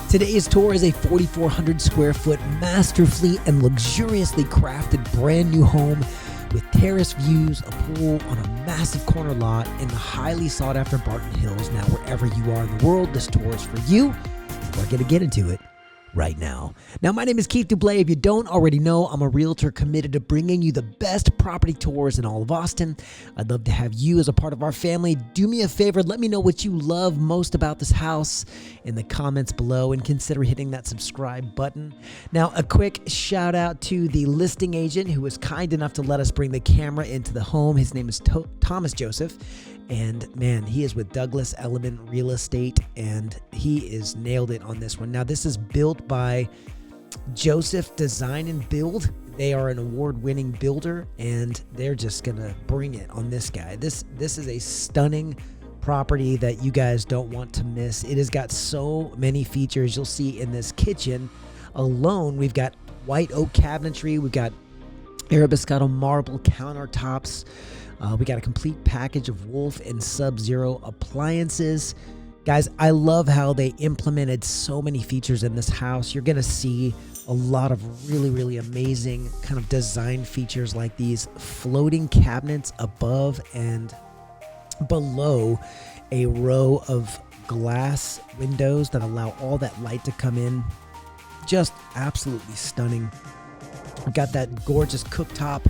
Today's tour is a 4,400 square foot masterfully and luxuriously crafted brand new home with terrace views, a pool on a massive corner lot in the highly sought after Barton Hills. Now, wherever you are in the world, this tour is for you. We're going to get into it right now. Now, my name is Keith Duble. If you don't already know, I'm a realtor committed to bringing you the best property tours in all of Austin. I'd love to have you as a part of our family. Do me a favor, let me know what you love most about this house in the comments below and consider hitting that subscribe button. Now, a quick shout out to the listing agent who was kind enough to let us bring the camera into the home. His name is Thomas Joseph. And man, he is with Douglas Elliman Real Estate, and he is nailed it on this one. Now, this is built by Joseph Design and Build. They are an award-winning builder, and they're just gonna bring it on this guy. This is a stunning property that you guys don't want to miss. It has got so many features. You'll see in this kitchen alone, we've got white oak cabinetry, we've got Arabescado marble countertops. We got a complete package of Wolf and Sub-Zero appliances. Guys, I love how they implemented so many features in this house. You're going to see a lot of really, really amazing kind of design features like these floating cabinets above and below a row of glass windows that allow all that light to come in. Just absolutely stunning. We've got that gorgeous cooktop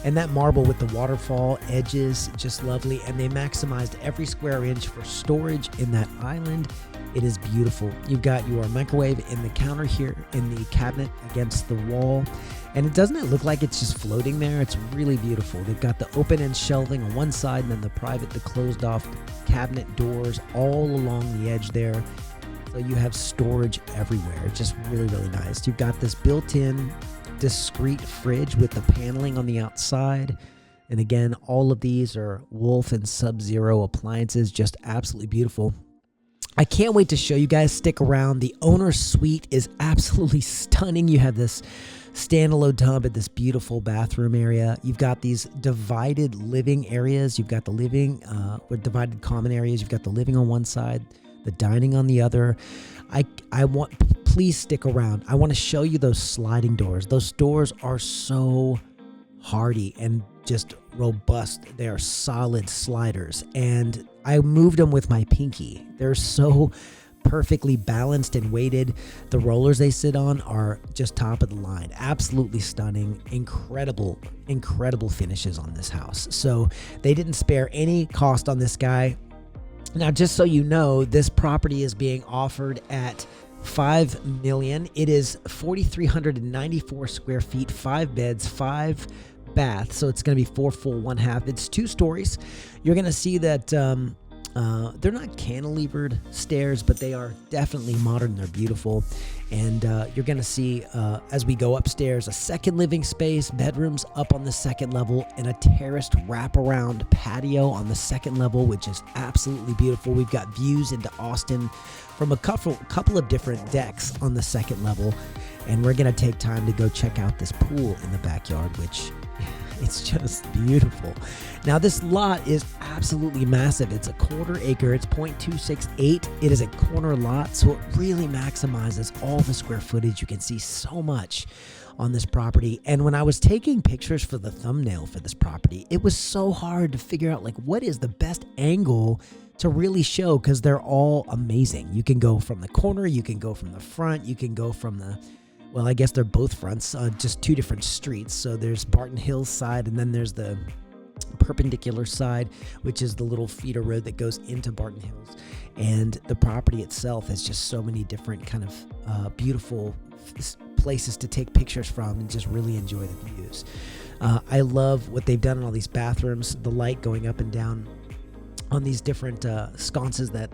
and that marble with the waterfall edges, just lovely. And they maximized every square inch for storage in that island. It is beautiful. You've got your microwave in the counter here in the cabinet against the wall. And doesn't it look like it's just floating there? It's really beautiful. They've got the open end shelving on one side and then the closed off cabinet doors all along the edge there. So you have storage everywhere. It's just really, really nice. You've got this built-in discreet fridge with the paneling on the outside, and again, all of these are Wolf and Sub-Zero appliances. Just absolutely beautiful. I can't wait to show you guys. Stick around. The owner's suite is absolutely stunning. You have this standalone tub at this beautiful bathroom area. You've got these divided living areas. You've got the living or divided common areas. You've got the living on one side, the dining on the other. Please stick around. I want to show you those sliding doors. Those doors are so hardy and just robust. They are solid sliders, and I moved them with my pinky. They're so perfectly balanced and weighted. The rollers they sit on are just top of the line. Absolutely stunning. Incredible finishes on this house. So they didn't spare any cost on this guy. Now, just so you know, this property is being offered at $5 million. It is 4,394 square feet, 5 beds, 5 baths. So it's going to be 4 full, 1 half. It's 2 stories. You're going to see that they're not cantilevered stairs, but they are definitely modern. They're beautiful. And you're going to see, as we go upstairs, a second living space, bedrooms up on the second level, and a terraced wraparound patio on the second level, which is absolutely beautiful. We've got views into Austin from a couple of different decks on the second level. And we're going to take time to go check out this pool in the backyard, which it's just beautiful. Now, this lot is absolutely massive. It's a 1/4 acre. It's 0.268. It is a corner lot, so it really maximizes all the square footage. You can see so much on this property. And when I was taking pictures for the thumbnail for this property, it was so hard to figure out, like, what is the best angle to really show, because they're all amazing. You can go from the corner, you can go from the front, you can go from the, well, I guess they're both fronts, just 2 different streets. So there's Barton Hills side, and then there's the perpendicular side, which is the little feeder road that goes into Barton Hills. And the property itself has just so many different kind of beautiful places to take pictures from and just really enjoy the views. I love what they've done in all these bathrooms, the light going up and down on these different sconces that,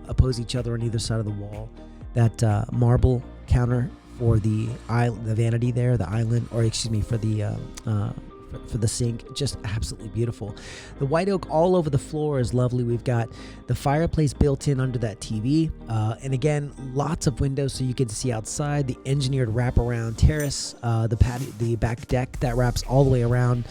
oppose each other on either side of the wall. That marble counter for the vanity there, the island, or excuse me, for the sink, just absolutely beautiful. The white oak all over the floor is lovely. We've got the fireplace built in under that TV, and again, lots of windows so you can see outside. The engineered wraparound terrace, the patio, the back deck that wraps all the way around.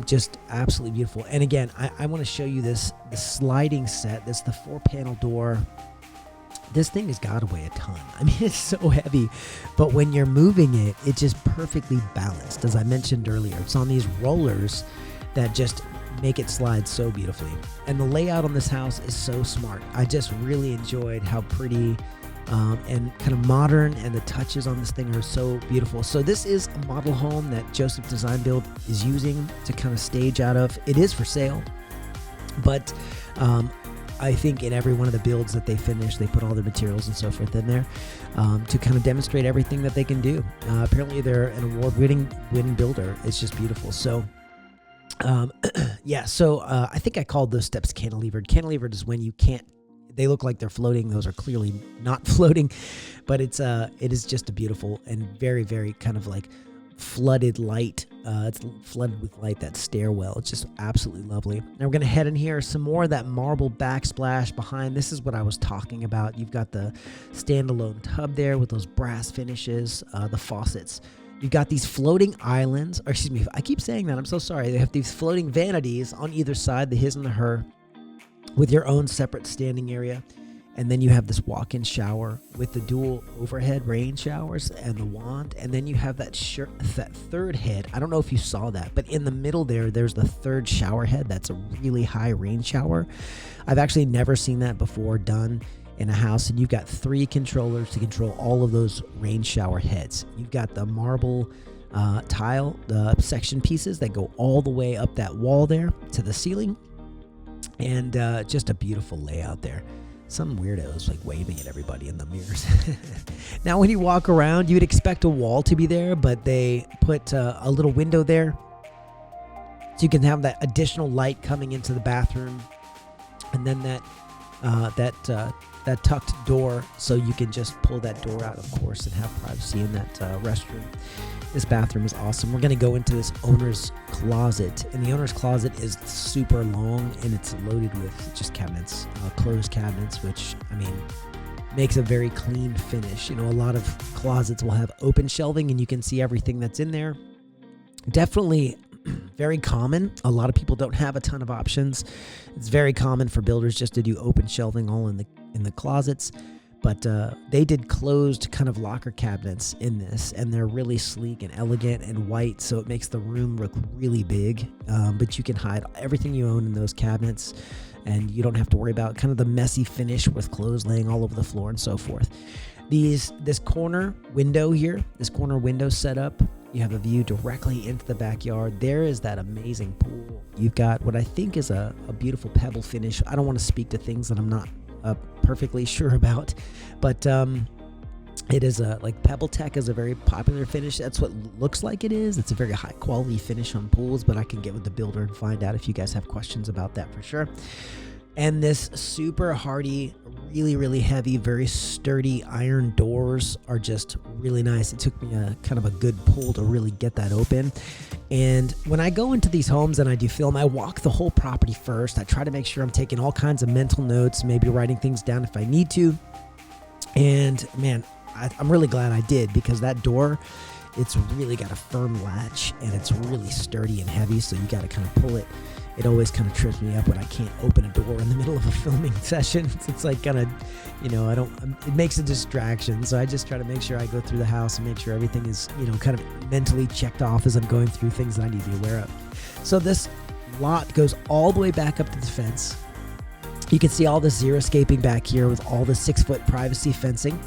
Just absolutely beautiful. And again, I want to show you the sliding set. This is the 4-panel door This thing has got to weigh a ton. I mean, it's so heavy, but when you're moving it, it's just perfectly balanced. As I mentioned earlier, it's on these rollers that just make it slide so beautifully. And the layout on this house is so smart. I just really enjoyed how pretty and kind of modern, and the touches on this thing are so beautiful. So this is a model home that Joseph Design Build is using to kind of stage out of. It is for sale, but I think in every one of the builds that they finish, they put all the materials and so forth in there to kind of demonstrate everything that they can do. Apparently they're an award-winning builder. It's just beautiful. So yeah, so I think I called those steps cantilevered. Cantilevered is when you can't, they look like they're floating. Those are clearly not floating, but it is just a beautiful and very, very kind of like flooded light. It's flooded with light, that stairwell. It's just absolutely lovely. Now we're going to head in here. Some more of that marble backsplash behind. This is what I was talking about. You've got the standalone tub there with those brass finishes, the faucets. You've got these floating islands, or excuse me, I keep saying that, I'm so sorry. They have these floating vanities on either side, the his and the her, with your own separate standing area. And then you have this walk-in shower with the dual overhead rain showers and the wand. And then you have that third head. I don't know if you saw that, but in the middle there's the third shower head. That's a really high rain shower. I've actually never seen that before done in a house. And you've got 3 controllers to control all of those rain shower heads. You've got the marble tile, the section pieces that go all the way up that wall there to the ceiling. And just a beautiful layout there. Some weirdos like waving at everybody in the mirrors. Now, when you walk around, you'd expect a wall to be there, but they put a little window there so you can have that additional light coming into the bathroom, and then that tucked door, so you can just pull that door out, of course, and have privacy in that restroom. This bathroom is awesome. We're going to go into this owner's closet, and the owner's closet is super long, and it's loaded with just cabinets, closed cabinets, which, I mean, makes a very clean finish. You know, a lot of closets will have open shelving, and you can see everything that's in there. Definitely very common. A lot of people don't have a ton of options. It's very common for builders just to do open shelving all in the closets. But they did closed kind of locker cabinets in this, and they're really sleek and elegant and white, so it makes the room look really big. But you can hide everything you own in those cabinets, and you don't have to worry about kind of the messy finish with clothes laying all over the floor and so forth. This corner window here, this corner window setup, you have a view directly into the backyard. There is that amazing pool. You've got what I think is a beautiful pebble finish. I don't want to speak to things that I'm not perfectly sure about, but it is like Pebble Tech is a very popular finish. That's what looks like it is. It's a very high quality finish on pools, but I can get with the builder and find out if you guys have questions about that for sure. And this super hardy, really, really heavy, very sturdy iron doors are just really nice. It took me a kind of a good pull to really get that open. And when I go into these homes and I do film, I walk the whole property first. I try to make sure I'm taking all kinds of mental notes, maybe writing things down if I need to. And man, I'm really glad I did, because that door, it's really got a firm latch and it's really sturdy and heavy. So you got to kind of pull it. It always kind of trips me up when I can't open a door in the middle of a filming session. It's like kind of, you know, it makes a distraction. So I just try to make sure I go through the house and make sure everything is, you know, kind of mentally checked off as I'm going through things that I need to be aware of. So this lot goes all the way back up to the fence. You can see all the xeriscaping back here with all the 6-foot privacy fencing.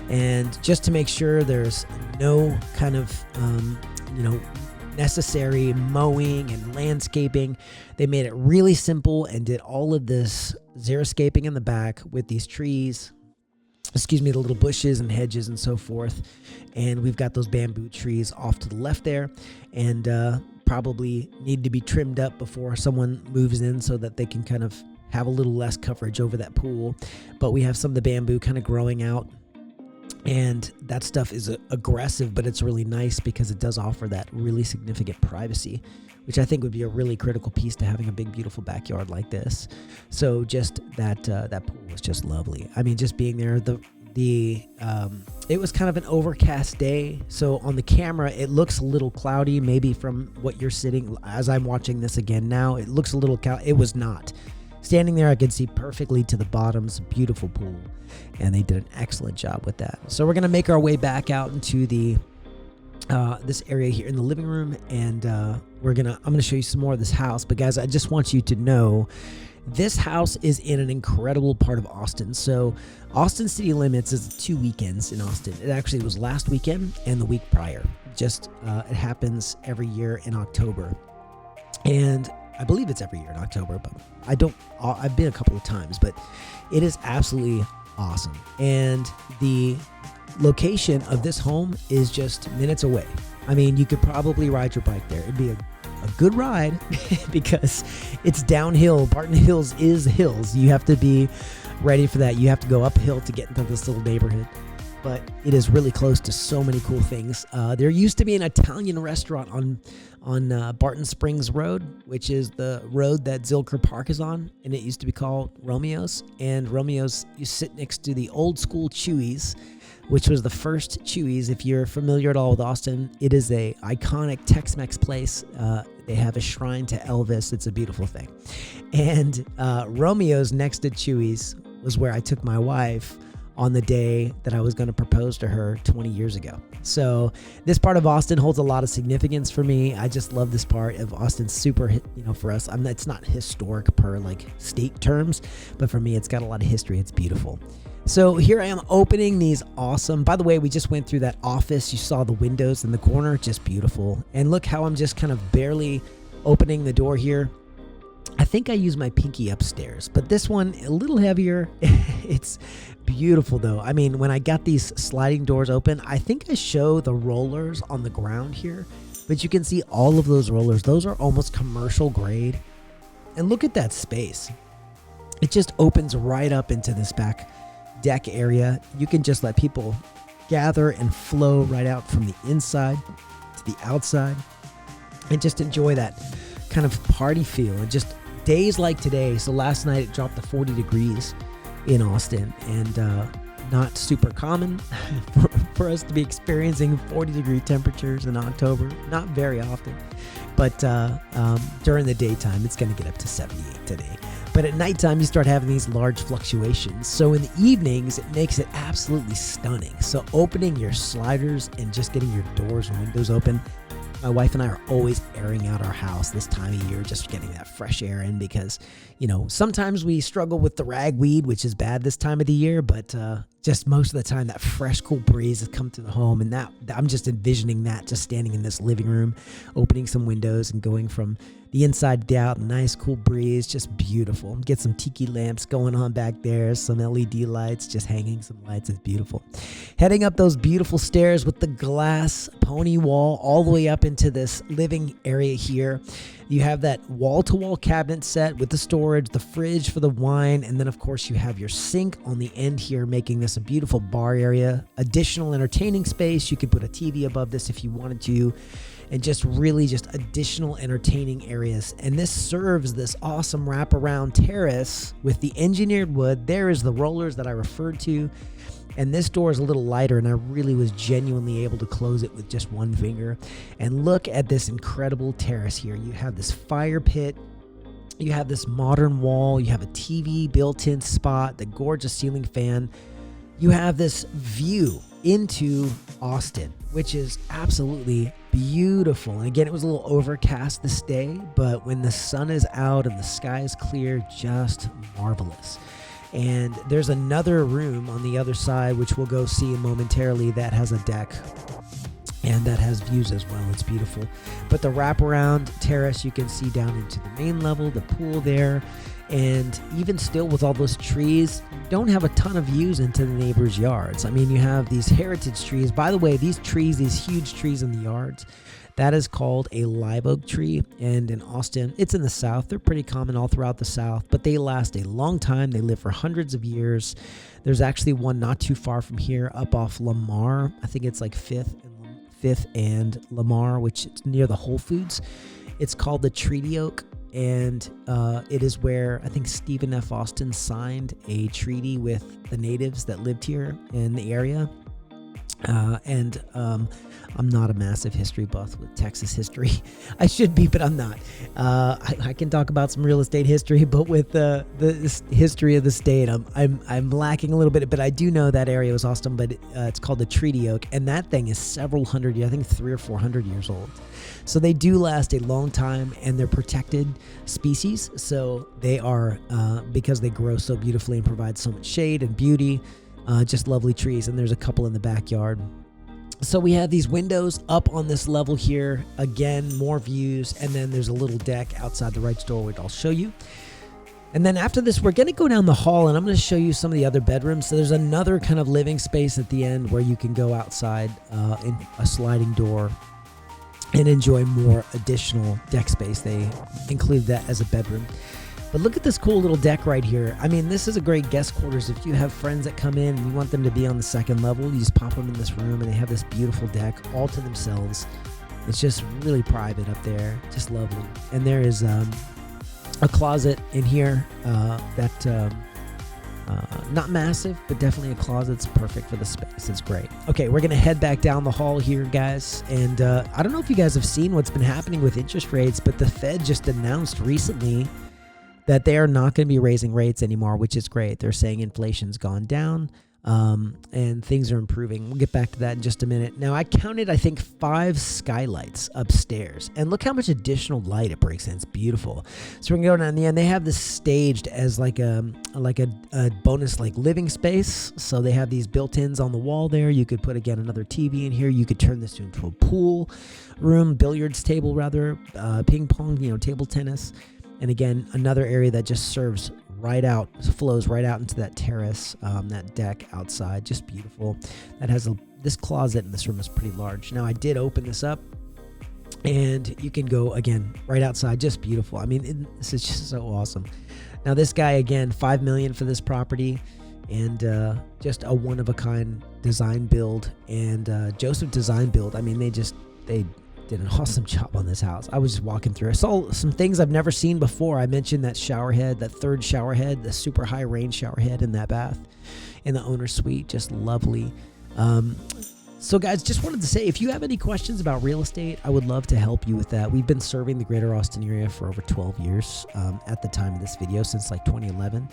And just to make sure there's no kind of, you know, necessary mowing and landscaping, they made it really simple and did all of this xeriscaping in the back with these trees, the little bushes and hedges and so forth. And we've got those bamboo trees off to the left there, and probably need to be trimmed up before someone moves in so that they can kind of have a little less coverage over that pool. But we have some of the bamboo kind of growing out, and that stuff is aggressive, but it's really nice because it does offer that really significant privacy, which I think would be a really critical piece to having a big, beautiful backyard like this. So just that pool was just lovely. I mean, just being there, it was kind of an overcast day. So on the camera, it looks a little cloudy, maybe from what you're sitting. As I'm watching this again now, it looks a little cloudy. It was not. Standing there, I could see perfectly to the bottom. It's a beautiful pool, and they did an excellent job with that. So we're going to make our way back out into the this area here in the living room, and I'm gonna show you some more of this house. But guys, I just want you to know this house is in an incredible part of Austin. So Austin City Limits is 2 weekends in Austin. It actually was last weekend and the week prior. It happens every year in October, and I believe it's every year in October, but I've been a couple of times, but it is absolutely awesome. And the location of this home is just minutes away. I mean, you could probably ride your bike there. It'd be a good ride because it's downhill. Barton Hills is hills. You have to be ready for that. You have to go uphill to get into this little neighborhood. But it is really close to so many cool things. There used to be an Italian restaurant on Barton Springs Road, which is the road that Zilker Park is on, and it used to be called Romeo's. And Romeo's, you sit next to the old school Chewy's, which was the first Chewy's. If you're familiar at all with Austin, it is a iconic Tex-Mex place. They have a shrine to Elvis. It's a beautiful thing. And Romeo's next to Chewy's was where I took my wife on the day that I was going to propose to her 20 years ago. So this part of Austin holds a lot of significance for me. I just love this part of Austin. Super, for us, it's not historic per like state terms, but for me, it's got a lot of history. It's beautiful. So here I am opening these awesome, by the way, we just went through that office. You saw the windows in the corner, just beautiful. And look how I'm just kind of barely opening the door here. I think I use my pinky upstairs, but this one a little heavier. It's beautiful though. I mean, when I got these sliding doors open, I think I show the rollers on the ground here, but you can see all of those rollers. Those are almost commercial grade. And look at that space. It just opens right up into this back deck area. You can just let people gather and flow right out from the inside to the outside and just enjoy that kind of party feel. And just days like today. So last night it dropped to 40 degrees in Austin, and not super common for us to be experiencing 40-degree temperatures in October. Not very often, but during the daytime it's going to get up to 78 today. But at nighttime, you start having these large fluctuations. So in the evenings, it makes it absolutely stunning. So opening your sliders and just getting your doors and windows open. My wife and I are always airing out our house this time of year, just getting that fresh air in because, sometimes we struggle with the ragweed, which is bad this time of the year, but just most of the time that fresh, cool breeze has come to the home. And that I'm just envisioning that, just standing in this living room, opening some windows and going from the inside to out, nice cool breeze, just beautiful. Get some tiki lamps going on back there, some LED lights, just hanging some lights. It's beautiful. Heading up those beautiful stairs with the glass pony wall all the way up into this living area here. You have that wall-to-wall cabinet set with the storage, the fridge for the wine, and then of course you have your sink on the end here, making this a beautiful bar area. Additional entertaining space. You could put a TV above this if you wanted to, and just additional entertaining areas. And this serves this awesome wraparound terrace with the engineered wood. There is the rollers that I referred to. And this door is a little lighter, and I really was genuinely able to close it with just one finger. And look at this incredible terrace here. You have this fire pit. You have this modern wall. You have a TV built-in spot, the gorgeous ceiling fan. You have this view into Austin, which is absolutely beautiful. And again, it was a little overcast this day, but when the sun is out and the sky is clear, just marvelous. And there's another room on the other side, which we'll go see momentarily, that has a deck and that has views as well. It's beautiful. But the wraparound terrace, you can see down into the main level, the pool there. And even still with all those trees, don't have a ton of views into the neighbors' yards. I mean, you have these heritage trees. By the way, these huge trees in the yards, that is called a live oak tree. And in Austin, it's in the South. They're pretty common all throughout the South, but they last a long time. They live for hundreds of years. There's actually one not too far from here up off Lamar. I think it's like 5th and Lamar, which is near the Whole Foods. It's called the treaty oak. And it is where I think Stephen F. Austin signed a treaty with the natives that lived here in the area. And I'm not a massive history buff with Texas history. I should be, but I'm not. I can talk about some real estate history, but with the history of the state, I'm lacking a little bit. But I do know that area was awesome. But it's called the treaty oak, and that thing is several hundred years, I think 300 or 400 years old. So they do last a long time, and they're protected species. So they are because they grow so beautifully and provide so much shade and beauty. Just lovely trees, and there's a couple in the backyard. So we have these windows up on this level here. Again, more views, and then there's a little deck outside the right door, which I'll show you. And then after this, we're going to go down the hall, and I'm going to show you some of the other bedrooms. So there's another kind of living space at the end where you can go outside in a sliding door and enjoy more additional deck space. They included that as a bedroom. But look at this cool little deck right here. I mean, this is a great guest quarters. If you have friends that come in and you want them to be on the second level, you just pop them in this room, and they have this beautiful deck all to themselves. It's just really private up there, just lovely. And there is a closet in here not massive, but definitely a closet. It's perfect for the space. It's great. Okay, we're going to head back down the hall here, guys. And I don't know if you guys have seen what's been happening with interest rates, but the Fed just announced recently that they are not going to be raising rates anymore, which is great. They're saying inflation's gone down and things are improving. We'll get back to that in just a minute. Now, I counted, I think, 5 skylights upstairs, and look how much additional light it breaks in. It's beautiful. So we're going to go down the end. They have this staged as like a bonus like living space. So they have these built-ins on the wall there. You could put, again, another TV in here. You could turn this into a pool room, billiards table rather, ping pong, table tennis. And again, another area that just serves right out, flows right out into that terrace, that deck outside, just beautiful. That has this closet in this room is pretty large. Now, I did open this up, and you can go, again, right outside, just beautiful. I mean, this is just so awesome. Now, this guy, again, $5 million for this property, and just a one-of-a-kind design build. And Joseph Design Build, I mean, they did an awesome job on this house. I was just walking through. I saw some things I've never seen before. I mentioned that shower head, that third shower head, the super high range shower head in that bath in the owner's suite. Just lovely. So guys, just wanted to say, if you have any questions about real estate, I would love to help you with that. We've been serving the greater Austin area for over 12 years at the time of this video, since like 2011.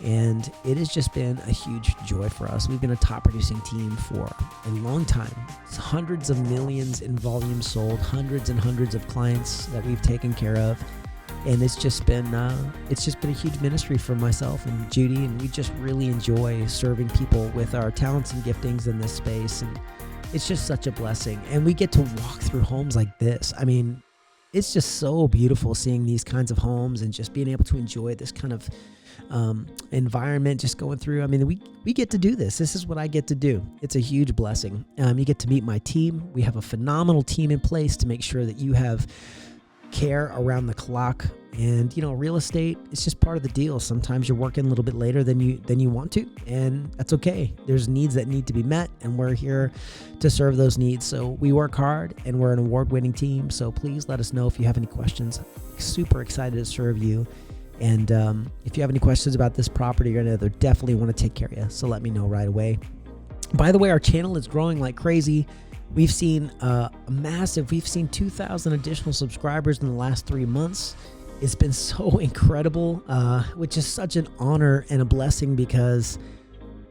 And it has just been a huge joy for us. We've been a top producing team for a long time. It's hundreds of millions in volume sold, hundreds and hundreds of clients that we've taken care of. And it's just been a huge ministry for myself and Judy, and we just really enjoy serving people with our talents and giftings in this space. And it's just such a blessing. And we get to walk through homes like this. I mean, it's just so beautiful seeing these kinds of homes and just being able to enjoy this kind of environment just going through. I mean, we get to do this. This is what I get to do. It's a huge blessing. You get to meet my team. We have a phenomenal team in place to make sure that you have care around the clock. And real estate, it's just part of the deal. Sometimes you're working a little bit later than you want to, and that's okay. There's needs that need to be met, and we're here to serve those needs. So we work hard, and we're an award-winning team. So please let us know if you have any questions. Super excited to serve you. And if you have any questions about this property or another, definitely want to take care of you. So let me know right away. By the way, our channel is growing like crazy. We've seen we've seen 2,000 additional subscribers in the last 3 months. It's been so incredible, which is such an honor and a blessing, because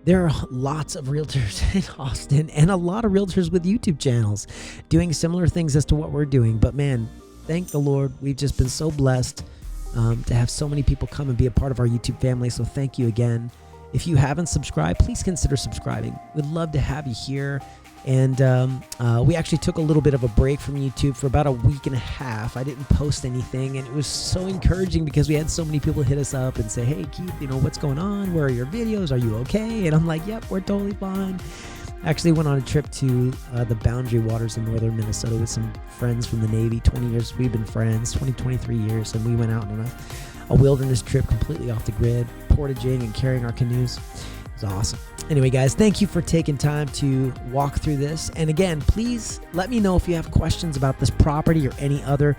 there are lots of realtors in Austin and a lot of realtors with YouTube channels doing similar things as to what we're doing. But man, thank the Lord. We've just been so blessed to have so many people come and be a part of our YouTube family. So thank you again. If you haven't subscribed, please consider subscribing. We'd love to have you here. And we actually took a little bit of a break from YouTube for about a week and a half. I didn't post anything, and it was so encouraging because we had so many people hit us up and say, hey, Keith, what's going on? Where are your videos? Are you okay? And I'm like, yep, we're totally fine. I actually went on a trip to the Boundary Waters in northern Minnesota with some friends from the Navy. 20 years we've been friends, 23 years, and we went out on a wilderness trip completely off the grid, portaging and carrying our canoes. It was awesome. Anyway, guys, thank you for taking time to walk through this. And again, please let me know if you have questions about this property or any other.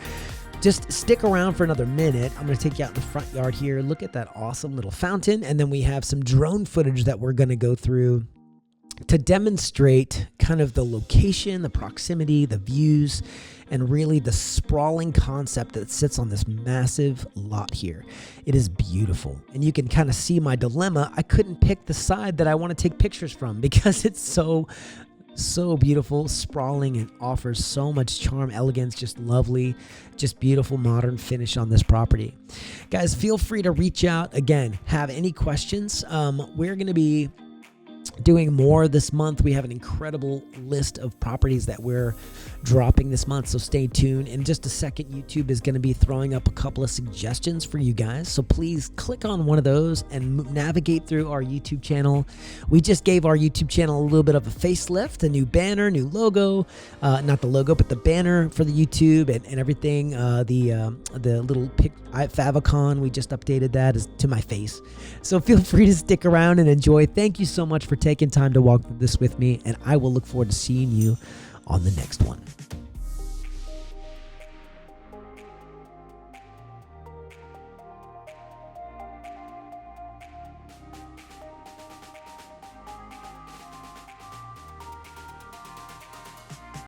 Just stick around for another minute. I'm going to take you out in the front yard here. Look at that awesome little fountain. And then we have some drone footage that we're going to go through to demonstrate kind of the location, the proximity, the views, and really the sprawling concept that sits on this massive lot here. It is beautiful. And you can kind of see my dilemma. I couldn't pick the side that I want to take pictures from because it's so beautiful, sprawling, and offers so much charm, elegance, just lovely, just beautiful modern finish on this property. Guys, feel free to reach out. Again, have any questions. We're going to be doing more this month. We have an incredible list of properties that we're dropping this month, so stay tuned. In just a second, YouTube is going to be throwing up a couple of suggestions for you guys, so please click on one of those and navigate through our YouTube channel. We just gave our YouTube channel a little bit of a facelift, a new banner, new logo, not the logo, but the banner for the YouTube and everything. The little favicon, we just updated that is to my face. So feel free to stick around and enjoy. Thank you so much for taking time to walk through this with me, and I will look forward to seeing you on the next one.